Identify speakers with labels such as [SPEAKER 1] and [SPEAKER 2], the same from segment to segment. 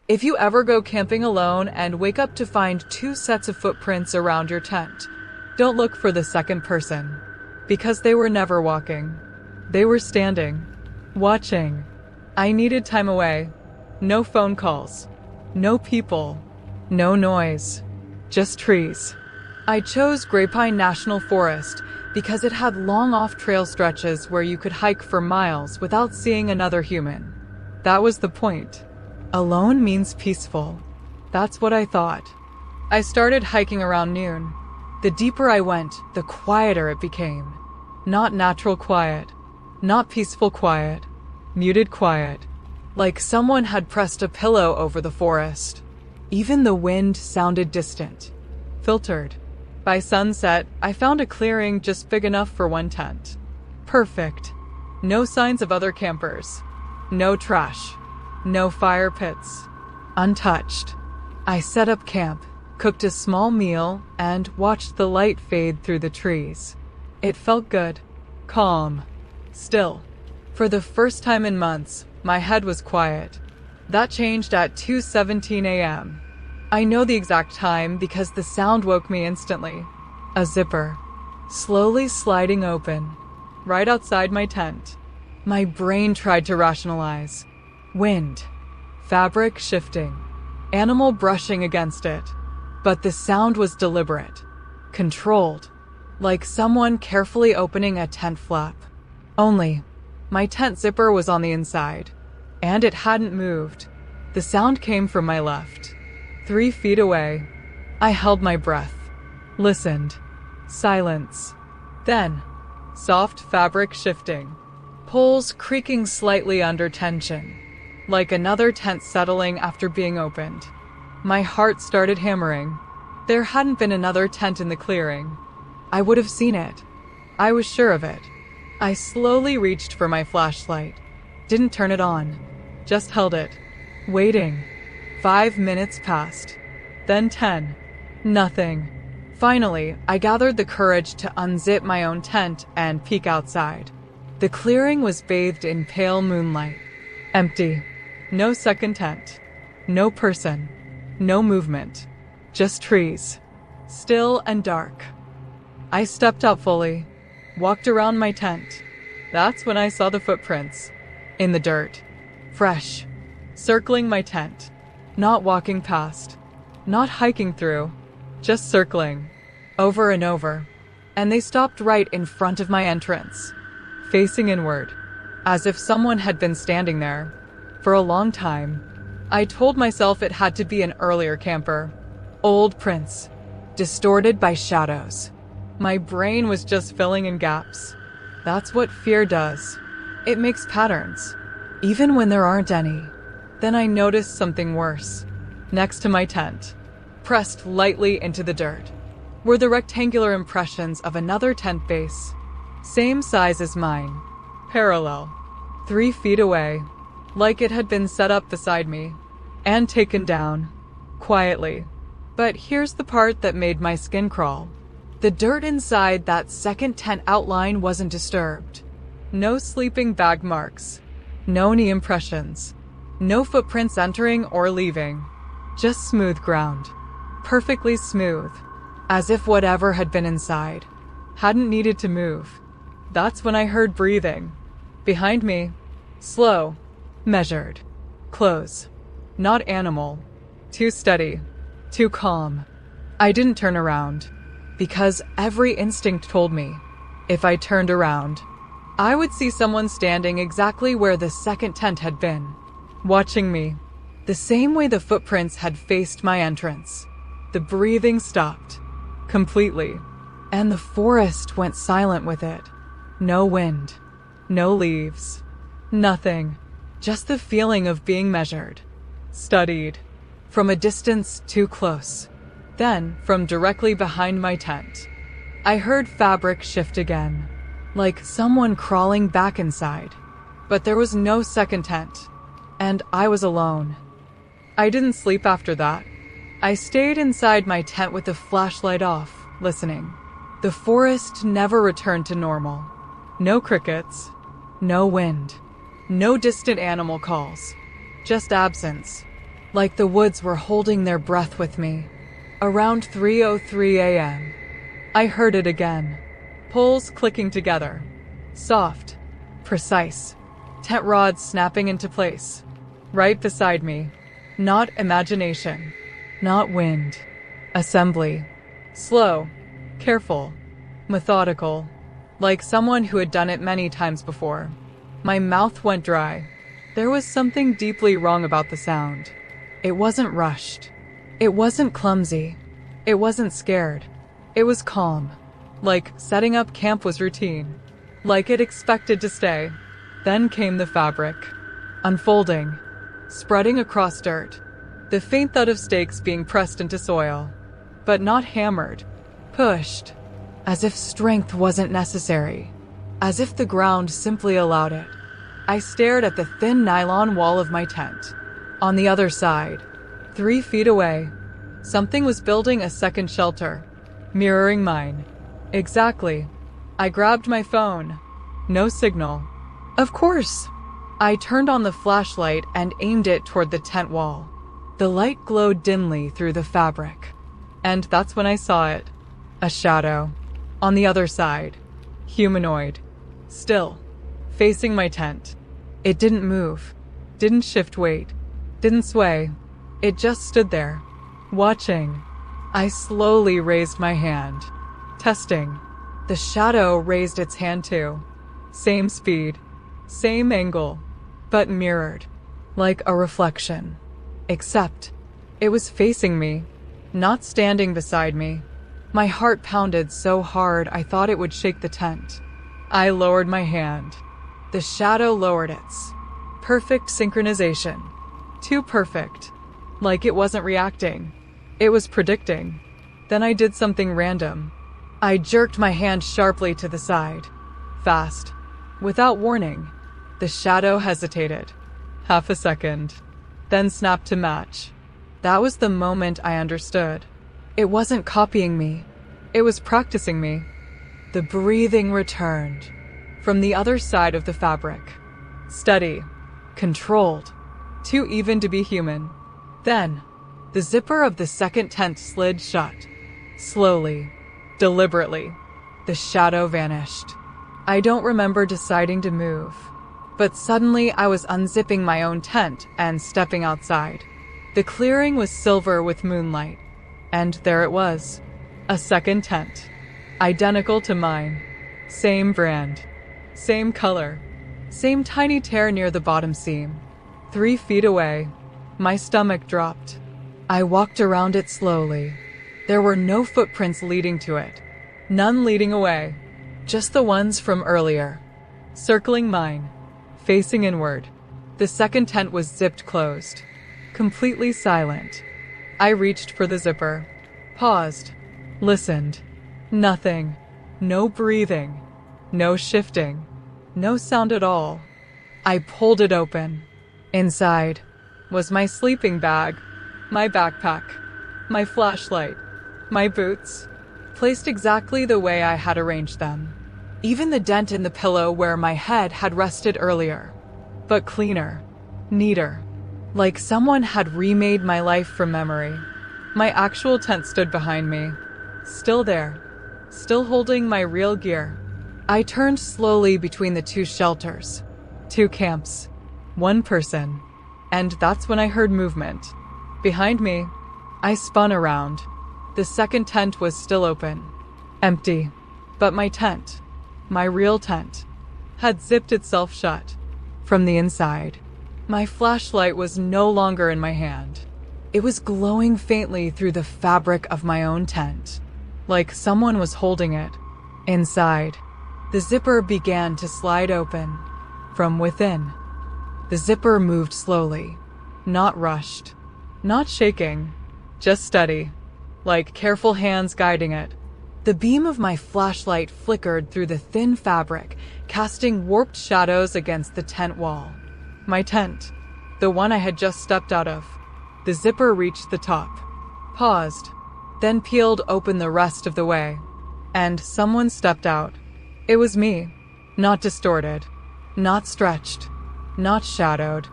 [SPEAKER 1] If you ever go camping alone and wake up to find two sets of footprints around your tent, don't look for the second person, because they were never walking. They were standing, watching. I needed time away. No phone calls, no people, no noise, just trees. I chose Grapevine National Forest because it had long off-trail stretches where you could hike for miles without seeing another human. That was the point. Alone means peaceful. That's what I thought. I started hiking around noon. The deeper I went, the quieter it became. Not natural quiet, not peaceful quiet, muted quiet. Like someone had pressed a pillow over the forest. Even the wind sounded distant, filtered. By sunset, I found a clearing just big enough for one tent. Perfect. No signs of other campers. No trash. No fire pits. Untouched. I set up camp, cooked a small meal, and watched the light fade through the trees. It felt good. Calm. Still. For the first time in months, my head was quiet. That changed at 2:17 a.m. I know the exact time because the sound woke me instantly. A zipper, slowly sliding open, right outside my tent. My brain tried to rationalize. Wind, fabric shifting, animal brushing against it. But the sound was deliberate, controlled, like someone carefully opening a tent flap. Only, my tent zipper was on the inside, and it hadn't moved. The sound came from my left. 3 feet away. I held my breath. Listened. Silence. Then, soft fabric shifting. Poles creaking slightly under tension. Like another tent settling after being opened. My heart started hammering. There hadn't been another tent in the clearing. I would have seen it. I was sure of it. I slowly reached for my flashlight. Didn't turn it on. Just held it. Waiting. 5 minutes passed. Then 10. Nothing. Finally, I gathered the courage to unzip my own tent and peek outside. The clearing was bathed in pale moonlight. Empty. No second tent. No person. No movement. Just trees. Still and dark. I stepped out fully. Walked around my tent. That's when I saw the footprints. In the dirt. Fresh. Circling my tent. Not walking past. Not hiking through. Just circling. Over and over. And they stopped right in front of my entrance. Facing inward. As if someone had been standing there. For a long time. I told myself it had to be an earlier camper. Old prints. Distorted by shadows. My brain was just filling in gaps. That's what fear does. It makes patterns. Even when there aren't any. Then I noticed something worse. Next to my tent, pressed lightly into the dirt, were the rectangular impressions of another tent base. Same size as mine. Parallel. 3 feet away. Like it had been set up beside me. And taken down. Quietly. But here's the part that made my skin crawl. The dirt inside that second tent outline wasn't disturbed. No sleeping bag marks. No knee impressions. No footprints entering or leaving. Just smooth ground. Perfectly smooth. As if whatever had been inside hadn't needed to move. That's when I heard breathing. Behind me. Slow. Measured. Close. Not animal. Too steady. Too calm. I didn't turn around. Because every instinct told me, if I turned around, I would see someone standing exactly where the second tent had been. Watching me. The same way the footprints had faced my entrance. The breathing stopped. Completely. And the forest went silent with it. No wind. No leaves. Nothing. Just the feeling of being measured. Studied. From a distance too close. Then, from directly behind my tent, I heard fabric shift again. Like someone crawling back inside. But there was no second tent. And I was alone. I didn't sleep after that. I stayed inside my tent with the flashlight off, listening. The forest never returned to normal. No crickets. No wind. No distant animal calls. Just absence. like the woods were holding their breath with me. Around 3:03 a.m., I heard it again. Poles clicking together. Soft. Precise. Tent rods snapping into place. Right beside me. Not imagination. Not wind. Assembly. Slow. Careful. Methodical. Like someone who had done it many times before. My mouth went dry. There was something deeply wrong about the sound. It wasn't rushed. It wasn't clumsy. It wasn't scared. It was calm. Like setting up camp was routine. Like it expected to stay. Then came the fabric. Unfolding. Spreading across dirt. The faint thud of stakes being pressed into soil. But not hammered. Pushed. As if strength wasn't necessary. As if the ground simply allowed it. I stared at the thin nylon wall of my tent. On the other side, 3 feet away, something was building a second shelter, mirroring mine. Exactly. I grabbed my phone. No signal. Of course. I turned on the flashlight and aimed it toward the tent wall. The light glowed dimly through the fabric. And that's when I saw it. A shadow. On the other side. Humanoid. Still. Facing my tent. It didn't move. Didn't shift weight. Didn't sway. It just stood there. Watching. I slowly raised my hand. Testing. The shadow raised its hand too. Same speed. Same angle. But mirrored. Like a reflection. Except, it was facing me. Not standing beside me. My heart pounded so hard I thought it would shake the tent. I lowered my hand. The shadow lowered its. Perfect synchronization. Too perfect. Like it wasn't reacting. It was predicting. Then I did something random. I jerked my hand sharply to the side. Fast. Without warning. The shadow hesitated. Half a second. Then snapped to match. That was the moment I understood. It wasn't copying me. It was practicing me. The breathing returned. From the other side of the fabric. Steady. Controlled. Too even to be human. Then, the zipper of the second tent slid shut. Slowly. Deliberately. The shadow vanished. I don't remember deciding to move. But suddenly I was unzipping my own tent and stepping outside. The clearing was silver with moonlight. And there it was. A second tent. Identical to mine. Same brand. Same color. Same tiny tear near the bottom seam. 3 feet away. My stomach dropped. I walked around it slowly. There were no footprints leading to it. None leading away. Just the ones from earlier. Circling mine. Facing inward. The second tent was zipped closed. Completely silent. I reached for the zipper. Paused. Listened. Nothing. No breathing. No shifting. No sound at all. I pulled it open. Inside was my sleeping bag, my backpack, my flashlight, my boots, placed exactly the way I had arranged them. Even the dent in the pillow where my head had rested earlier. But cleaner. Neater. Like someone had remade my life from memory. My actual tent stood behind me. Still there. Still holding my real gear. I turned slowly between the 2 shelters. 2 camps. 1 person. And that's when I heard movement. Behind me, I spun around. The second tent was still open. Empty. But my tent, my real tent, had zipped itself shut. From the inside, my flashlight was no longer in my hand. It was glowing faintly through the fabric of my own tent. Like someone was holding it. Inside, the zipper began to slide open. From within, the zipper moved slowly. Not rushed. Not shaking. Just steady. Like careful hands guiding it. The beam of my flashlight flickered through the thin fabric, casting warped shadows against the tent wall. My tent. The one I had just stepped out of. The zipper reached the top. Paused. Then peeled open the rest of the way. And someone stepped out. It was me. Not distorted. Not stretched. Not shadowed.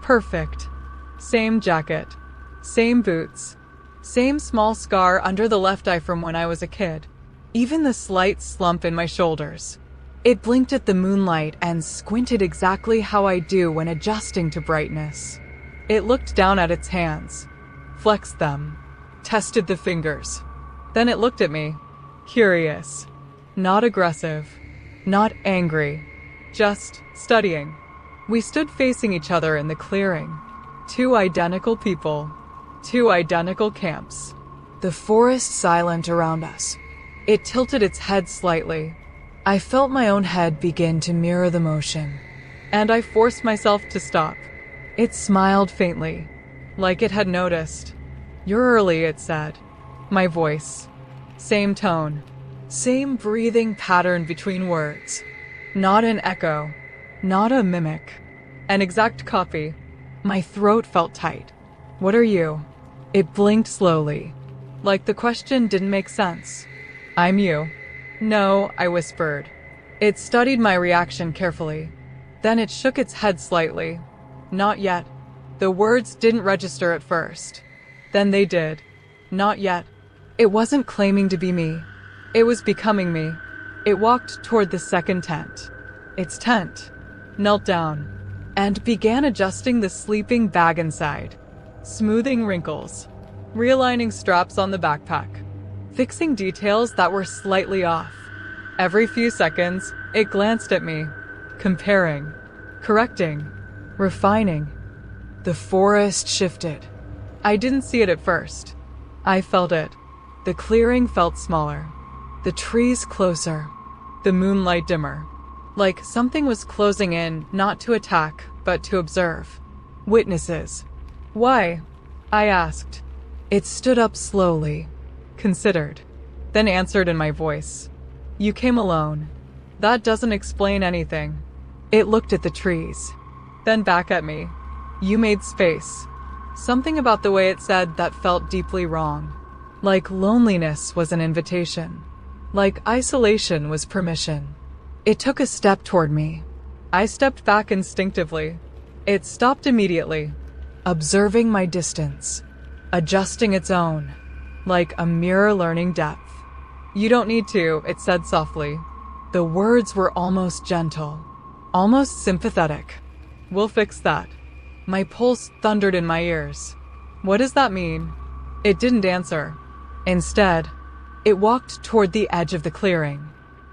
[SPEAKER 1] Perfect. Same jacket. Same boots. Same small scar under the left eye from when I was a kid. Even the slight slump in my shoulders. It blinked at the moonlight and squinted exactly how I do when adjusting to brightness. It looked down at its hands, flexed them, tested the fingers. Then it looked at me, curious. Not aggressive, not angry, just studying. We stood facing each other in the clearing. Two identical people, two identical camps. The forest silent around us. It tilted its head slightly. I felt my own head begin to mirror the motion, and I forced myself to stop. It smiled faintly, like it had noticed. "You're early," it said. My voice. Same tone. Same breathing pattern between words. Not an echo. Not a mimic. An exact copy. My throat felt tight. "What are you?" It blinked slowly, like the question didn't make sense. "I'm you." "No," I whispered. It studied my reaction carefully. Then it shook its head slightly. "Not yet." The words didn't register at first. Then they did. Not yet. It wasn't claiming to be me. It was becoming me. It walked toward the second tent. Its tent. Knelt down. And began adjusting the sleeping bag inside. Smoothing wrinkles. Realigning straps on the backpack. Fixing details that were slightly off. Every few seconds, it glanced at me. Comparing. Correcting. Refining. The forest shifted. I didn't see it at first. I felt it. The clearing felt smaller. The trees closer. The moonlight dimmer. Like something was closing in, not to attack, but to observe. Witnesses. "Why?" I asked. It stood up slowly. Considered. Then answered in my voice. "You came alone. That doesn't explain anything." It looked at the trees. Then back at me. "You made space." Something about the way it said that felt deeply wrong. Like loneliness was an invitation. Like isolation was permission. It took a step toward me. I stepped back instinctively. It stopped immediately, observing my distance, adjusting its own, like a mirror learning depth. "You don't need to," it said softly. The words were almost gentle, almost sympathetic. "We'll fix that." My pulse thundered in my ears. "What does that mean?" It didn't answer. Instead, it walked toward the edge of the clearing,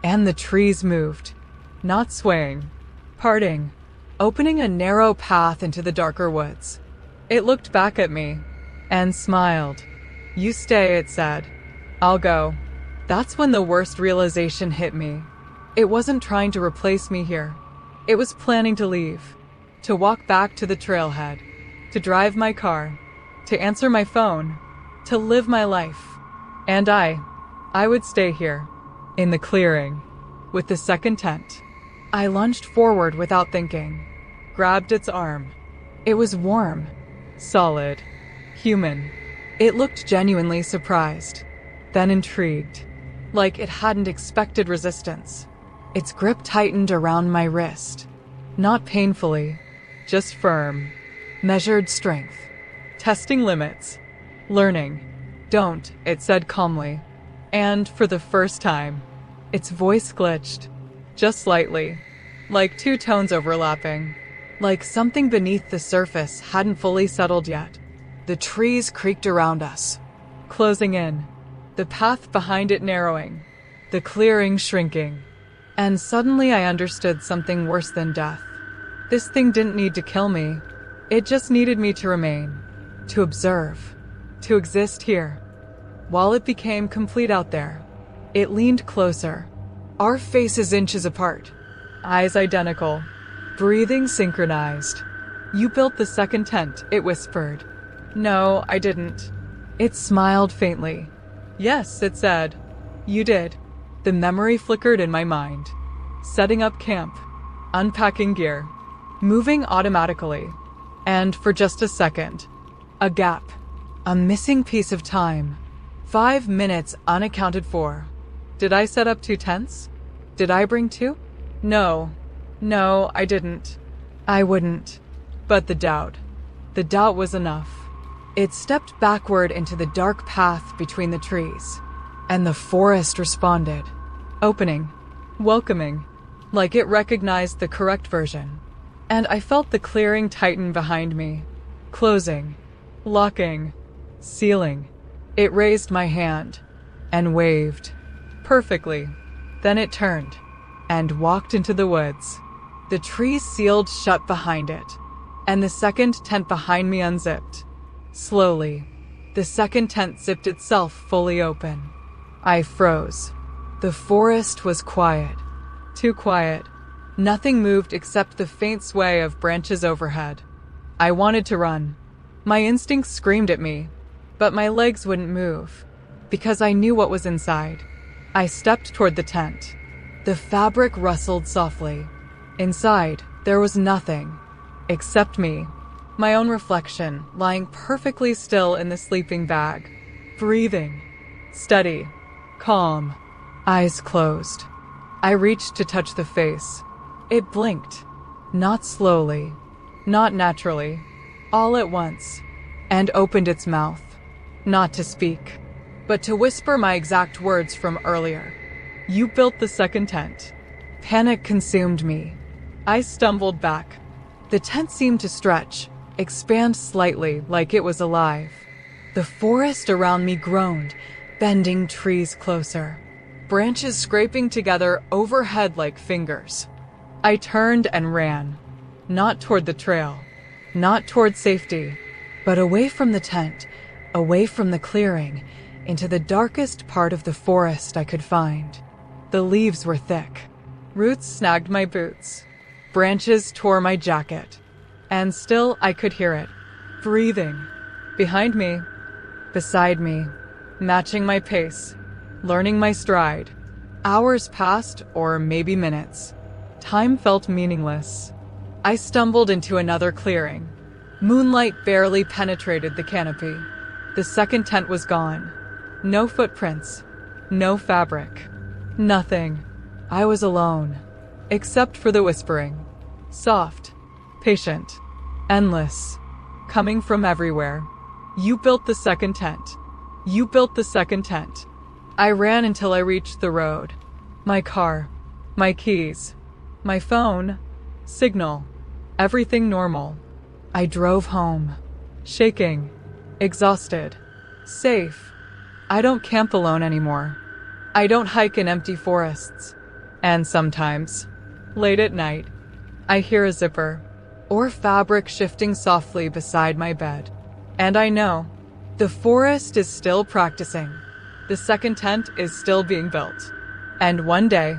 [SPEAKER 1] and the trees moved, not swaying, parting, opening a narrow path into the darker woods. It looked back at me and smiled. "You stay," it said. "I'll go." That's when the worst realization hit me. It wasn't trying to replace me here. It was planning to leave, to walk back to the trailhead, to drive my car, to answer my phone, to live my life. And I would stay here, in the clearing, with the second tent. I lunged forward without thinking, grabbed its arm. It was warm, solid, human. It looked genuinely surprised, then intrigued, like it hadn't expected resistance. Its grip tightened around my wrist, not painfully, just firm, measured strength, testing limits, learning. "Don't," it said calmly. And for the first time, its voice glitched, just slightly, like two tones overlapping, like something beneath the surface hadn't fully settled yet. The trees creaked around us, closing in, the path behind it narrowing, the clearing shrinking. And suddenly I understood something worse than death. This thing didn't need to kill me. It just needed me to remain, to observe, to exist here. While it became complete out there, it leaned closer, our faces inches apart, eyes identical, breathing synchronized. "You built the second tent," it whispered. "No, I didn't." It smiled faintly. "Yes," it said. "You did." The memory flickered in my mind. Setting up camp, unpacking gear, moving automatically. And for just a second, a gap, a missing piece of time. 5 minutes unaccounted for. Did I set up 2 tents? Did I bring 2? No, I didn't. I wouldn't. But the doubt was enough. It stepped backward into the dark path between the trees, and the forest responded, opening, welcoming, like it recognized the correct version. And I felt the clearing tighten behind me, closing, locking, sealing. It raised my hand and waved perfectly. Then it turned and walked into the woods. The trees sealed shut behind it, and the second tent behind me unzipped. Slowly, the second tent zipped itself fully open. I froze. The forest was quiet. Too quiet. Nothing moved except the faint sway of branches overhead. I wanted to run. My instincts screamed at me, but my legs wouldn't move, because I knew what was inside. I stepped toward the tent. The fabric rustled softly. Inside, there was nothing, except me, my own reflection, lying perfectly still in the sleeping bag, breathing, steady, calm, eyes closed. I reached to touch the face. It blinked, not slowly, not naturally, all at once, and opened its mouth, not to speak, but to whisper my exact words from earlier. You built the second tent. Panic consumed me. I stumbled back. The tent seemed to stretch, expand slightly like it was alive. The forest around me groaned, bending trees closer, branches scraping together overhead like fingers. I turned and ran, not toward the trail, not toward safety, but away from the tent, away from the clearing, into the darkest part of the forest I could find. The leaves were thick. Roots snagged my boots. Branches tore my jacket. And still I could hear it, breathing, behind me, beside me, matching my pace, learning my stride. Hours passed, or maybe minutes. Time felt meaningless. I stumbled into another clearing. Moonlight barely penetrated the canopy. The second tent was gone. No footprints. No fabric. Nothing. I was alone. Except for the whispering. Soft. Patient. Endless. Coming from everywhere. You built the second tent. You built the second tent. I ran until I reached the road. My car. My keys. My phone. Signal. Everything normal. I drove home. Shaking. Exhausted. Safe. I don't camp alone anymore. I don't hike in empty forests. And sometimes, late at night, I hear a zipper or fabric shifting softly beside my bed. And I know the forest is still practicing. The second tent is still being built. And one day,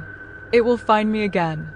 [SPEAKER 1] it will find me again.